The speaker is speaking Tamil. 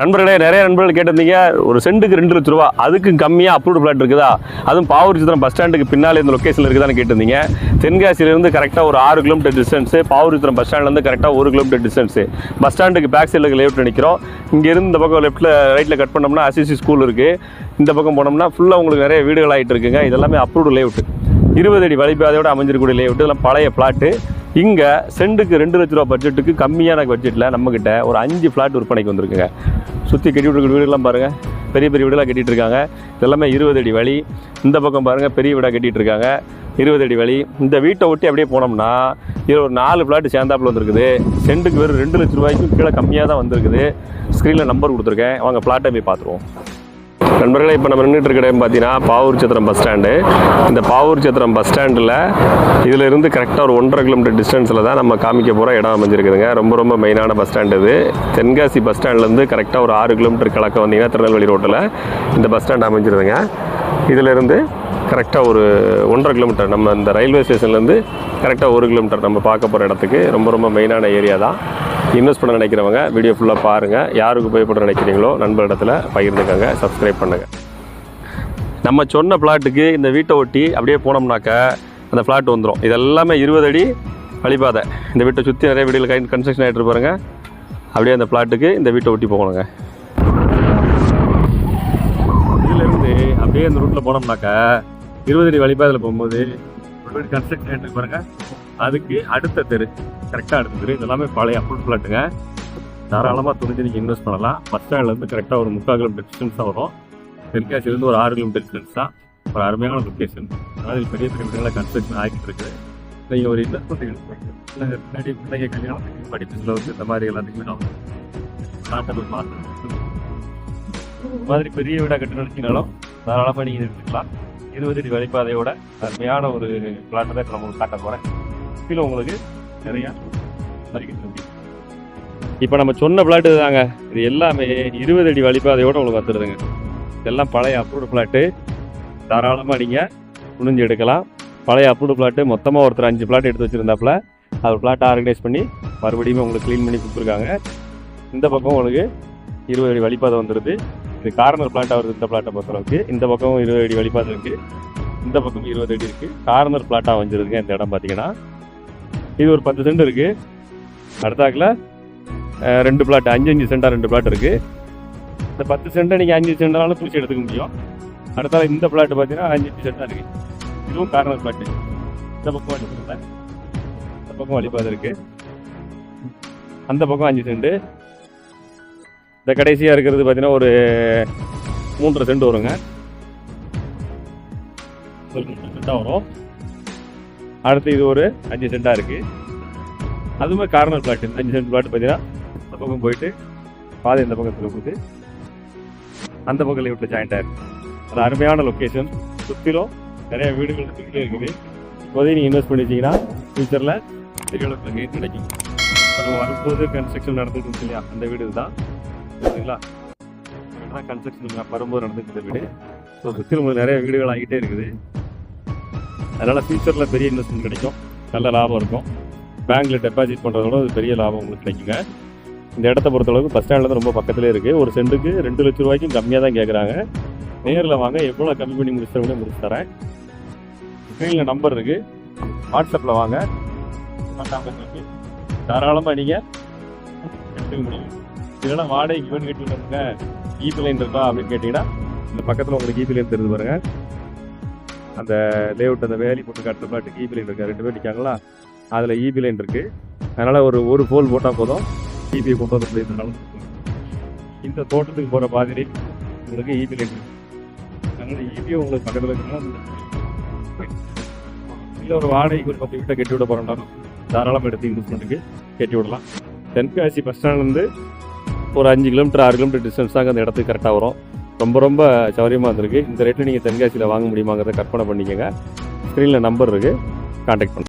நண்பர்களே, நிறைய நண்பர்கள் கேட்டிருந்தீங்க, ஒரு சென்ட்டுக்கு 2 லட்ச ரூபா, அதுக்கு கம்மியாக அப்ரூவ்டு பிளாட் இருக்குதா, அதுவும் பாவூர் சித்திரம் பஸ் ஸ்டாண்டுக்கு பின்னால் இந்த லொக்கேஷனில் இருக்குதான்னு கேட்டிருந்தீங்க. தென்காசியிலேருந்து கரெக்டாக ஒரு 6 கிலோமீட்டர் டிஸ்டன்ஸு, பாவூர் சித்திரம் பஸ் ஸ்டாண்ட்லேருந்து கரெக்டாக 1 கிலோமீட்டர் டிஸ்டன்ஸு. பஸ் ஸ்டாண்டுக்கு பேக் சைடில் லேஅவுட் நிற்கிறோம். இங்கேருந்து இந்த பக்கம் ரைட்டில் கட் பண்ணோம்னா அசிசி ஸ்கூல் இருக்குது. இந்த பக்கம் போனோம்னா ஃபுல்லாக உங்களுக்கு நிறைய வீடுகள் ஆகிட்டு இருக்குங்க. இதெல்லாமே அப்ரூவ்டு லேஅவுட், 20 அடி வழிபாதையோடு அமைஞ்சிருக்கக்கூடிய லேஅவுட். இதெல்லாம் பழைய பிளாட்டு. இங்கே சென்ட்டுக்கு 2 லட்ச ரூபா பட்ஜெட்டுக்கு கம்மியான பட்ஜெட்டில் நம்மக்கிட்ட ஒரு 5 ஃப்ளாட் விற்பனைக்கு வந்திருக்குங்க. சுற்றி கட்டி விட்டுருக்க வீடுகள்லாம் பாருங்கள், பெரிய பெரிய வீடெல்லாம் கட்டிகிட்டு இருக்காங்க. இதெல்லாமே 20 அடி வழி. இந்த பக்கம் பாருங்கள், பெரிய வீடாக கட்டிகிட்டு இருக்காங்க, 20 அடி வழி. இந்த வீட்டை ஒட்டி அப்படியே போனோம்னா இதில் ஒரு 4 ஃப்ளாட்டு சேர்ந்தாப்பில் வந்துருக்குது. சென்ட்டுக்கு வெறும் 2 லட்ச ரூபாய்க்கும் கீழே கம்மியாக தான் வந்திருக்குது. ஸ்க்ரீனில் நம்பர் கொடுத்துருக்கேன், வாங்க ஃப்ளாட்டை போய் பார்த்துருவோம். நண்பர்களே, இப்போ நம்ம நின்றுட்டு இருக்க இடம் பார்த்தீங்கன்னா பாவூர் சித்திரம் பஸ் ஸ்டாண்டு. இந்த பாவூர் சித்திரம் பஸ் ஸ்டாண்டில் இதிலிருந்து கரெக்டாக ஒரு 1.5 கிலோமீட்டர் டிஸ்டன்ஸில் தான் நம்ம காமிக்க போகிற இடம் அமைஞ்சிருக்குதுங்க. ரொம்ப மெயினான பஸ் ஸ்டாண்டு இது. தென்காசி பஸ் ஸ்டாண்ட்லேருந்து கரெக்டாக ஒரு 6 கிலோமீட்டர் கிழக்க வந்தீங்கன்னா திருநெல்வேலி ரோட்டில் இந்த பஸ் ஸ்டாண்ட் அமைஞ்சிருதுங்க. இதிலிருந்து கரெக்டாக ஒரு 1.5 கிலோமீட்டர், நம்ம இந்த ரயில்வே ஸ்டேஷன்லேருந்து கரெக்டாக 1 கிலோமீட்டர் நம்ம பார்க்க போகிற இடத்துக்கு ரொம்ப மெயினான ஏரியா தான். இன்வெஸ்ட் பண்ண நினைக்கிறவங்க வீடியோ ஃபுல்லாக பாருங்கள். யாருக்கு உபயோகப்பட நினைக்கிறீங்களோ நண்பரிடத்தில் பகிர்ந்துக்கங்க, சப்ஸ்கிரைப் பண்ணுங்கள். நம்ம சொன்ன பிளாட்டுக்கு இந்த வீட்டை ஒட்டி அப்படியே போனோம்னாக்க அந்த ஃப்ளாட் வந்துடும். இதெல்லாமே 20 அடி வழிபாதை. இந்த வீட்டை சுற்றி நிறைய வீடுகள் கன்ஸ்ட்ரக்ஷன் ஆகிட்டு பாருங்க. அப்படியே அந்த பிளாட்டுக்கு இந்த வீட்டை ஒட்டி போகணுங்க. இதிலேருந்து அப்படியே அந்த ரூட்டில் போனோம்னாக்க 20 அடி வழிபாதையில் போகும்போது ஒரு வீடு கன்ஸ்ட்ரக்ஷன் ஆகிட்டு பாருங்க. அதுக்கு அடுத்த தெரு, கரெக்டாக அடுத்த தெரு. இதெல்லாமே பழைய அப்ரூவ்ட் ஃப்ளாட்டுங்க. தாராளமாக துணிஞ்சு நீங்கள் இன்வெஸ்ட் பண்ணலாம். பஸ் ஸ்டாண்ட்லேருந்து கரெக்டாக ஒரு 3/4 கிலோமீட்டர் டிஸ்டன்ஸ் தான் வரும். தென்காசியிலேருந்து ஒரு 6 கிலோமீட்டர் டிஸ்டன்ஸ் தான். ஒரு அருமையான லொக்கேஷன். அதாவது பெரிய வீடுகளாக கன்ஸ்ட்ரக்ஷன் ஆகிட்டு இருக்குது. நீங்கள் ஒரு இன்வெஸ்ட்மெண்ட் முன்னாடி பிள்ளைங்க கல்யாணத்துக்கு படிப்பு செலவுக்கு இந்த மாதிரி எல்லாத்துக்குமே நான் நாட்டை பார்த்து இந்த மாதிரி பெரிய வீடாக கட்டி நினைச்சினாலும் தாராளமாக நீங்கள் எடுத்துக்கலாம். 20 அடி வழிபாதையோட அருமையான ஒரு பிளாட்டை தான் நம்ம காட்ட போகிறேன். கீழே உங்களுக்கு நிறையா இப்போ நம்ம சொன்ன பிளாட்டு தாங்க. இது எல்லாமே 20 அடி வழிபாதையோடு உங்களுக்கு வந்துடுதுங்க. இதெல்லாம் பழைய அப்ரூவ்டு பிளாட்டு. தாராளமாக நீங்கள் துணிஞ்சு எடுக்கலாம். பழைய அப்ரூவ்டு பிளாட்டு மொத்தமாக ஒருத்தர் 5 பிளாட் எடுத்து வச்சுருந்தாப்புல அவர் பிளாட்டை ஆர்கனைஸ் பண்ணி மறுபடியும் உங்களுக்கு க்ளீன் பண்ணி கொடுத்துருக்காங்க. இந்த பக்கம் உங்களுக்கு 20 அடி வழிபாதை வந்துடுது. இது கார்னர் பிளாட்டாக வருது. இந்த பிளாட்டை பொறுத்தளவுக்கு இந்த பக்கம் 20 அடி வழிபாதை இருக்குது, இந்த பக்கம் 20 அடி இருக்குது. கார்னர் பிளாட்டாக வந்துடுதுங்க. இந்த இடம் பார்த்தீங்கன்னா இது ஒரு 10 சென்ட் இருக்குது. அடுத்தாக்கில் 2 பிளாட், 5 சென்டாக 2 பிளாட் இருக்குது. இந்த 10 சென்ட்டை நீங்கள் 5 சென்டாலும் பிடிச்சி எடுத்துக்க முடியும். அடுத்தால இந்த பிளாட்டு பார்த்தீங்கன்னா 5 சென்டாக இருக்குது. இதுவும் கார்னர் பிளாட்டு. இந்த பக்கம் வழிபாதை, இந்த பக்கம் வழிபாதை இருக்குது. அந்த பக்கம் 5 சென்ட்டு. இந்த கடைசியாக இருக்கிறது பார்த்தீங்கன்னா ஒரு 3.5 சென்ட் வருங்க. 3 சென்ட்டாக வரும். அடுத்து இது ஒரு 5 சென்ட்டாக இருக்குது. அதுவுமே கார்னர் பிளாட். 5 சென்ட் பிளாட் பார்த்தீங்கன்னா இந்த பக்கம் போயிட்டு பாதை இந்த பக்கத்தில் போட்டு அந்த பக்கம் லேஅவுட்டில் ஜாயிண்ட் ஆகிருக்கு. அது அருமையான லொக்கேஷன். சுற்றிலும் நிறைய வீடுகள் இருக்குது. இப்போதைக்கு நீங்கள் இன்வெஸ்ட் பண்ணிச்சிங்கன்னா ஃபியூச்சரில் பெரிய அளவுக்கு கெயின் கிடைக்கும். நம்ம வரும்போது கன்ஸ்ட்ரக்ஷன் நடந்துட்டு இருக்கு இல்லையா, அந்த வீடு இதுதான். சரிங்களா, கன்ஸ்ட்ரக்ஷன் வரும்போது நடந்துட்டு வீடு. ஸோ சுற்றி உங்களுக்கு நிறைய வீடுகள் ஆகிட்டே இருக்குது. அதனால் ஃபியூச்சரில் பெரிய இன்வெஸ்ட்மெண்ட் கிடைக்கும், நல்ல லாபம் இருக்கும். பேங்க்கில் டெபாசிட் பண்ணுறதோட அது பெரிய லாபம் உங்களுக்கு கிடைக்குங்க. இந்த இடத்த பொறுத்தளவுக்கு பஸ் ஸ்டாண்ட்லேருந்து ரொம்ப பக்கத்துலேயே இருக்குது. ஒரு சென்ட்டுக்கு 2 லட்ச ரூபாய்க்கும் கம்மியாக தான் கேட்குறாங்க. நேரில் வாங்க, எவ்வளோ கம்மி பண்ணி முடிச்சு தரேன். ஸ்க்ரீனில் நம்பர் இருக்குது, வாட்ஸ்அப்பில் வாங்க. தாராளமாக நீங்கள் எடுத்துக்க முடியும். இதெல்லாம் வாடகைக்கு இவன் கேட்டுருக்காங்க, ஈபி லைன் இருக்கா அப்படின்னு கேட்டிங்கன்னா இந்த பக்கத்தில் உங்களுக்கு ஈபி லைன் தெரிஞ்சு பாருங்கள். அந்த லேஅவுட், அந்த வேலி போட்டு காட்டுற பிளாட்டுக்கு ஈபி லைன் இருக்கா, 2 பேர் நிற்காங்களா, அதில் ஈபி லைன் இருக்குது. அதனால் ஒரு போல் போட்டால் போதும், ஈபியை கொண்டு வந்து போயிருந்தாலும். இந்த தோட்டத்துக்கு போகிற பாதிரி உங்களுக்கு ஈபி லைன் இருக்குது. அதனால் ஈபியும் உங்களுக்கு பக்கத்தில் இருக்குன்னா இல்லை ஒரு வாடகைக்கு ஒரு 10 வீட்டை கட்டி விட போகிறோம்னாலும் தாராளமாக எடுத்து இன்வெஸ்ட்மெண்ட்டுக்கு கட்டி விடலாம். தென்காசி பஸ் ஸ்டாண்ட்லேருந்து ஒரு 5 கிலோமீட்டர் 6 கிலோமீட்டர் டிஸ்டன்ஸ் தான் அந்த இடத்துக்கு கரெக்டாக வரும். ரொம்ப சௌரியமாக இருந்திருக்கு. இந்த ரேட்டில் நீங்கள் தென்காசியில் வாங்க முடியுமாங்கிறத கற்பனை பண்ணிக்கோங்க. ஸ்க்ரீனில் நம்பர் இருக்குது, கான்டாக்ட் பண்ணுங்கள்.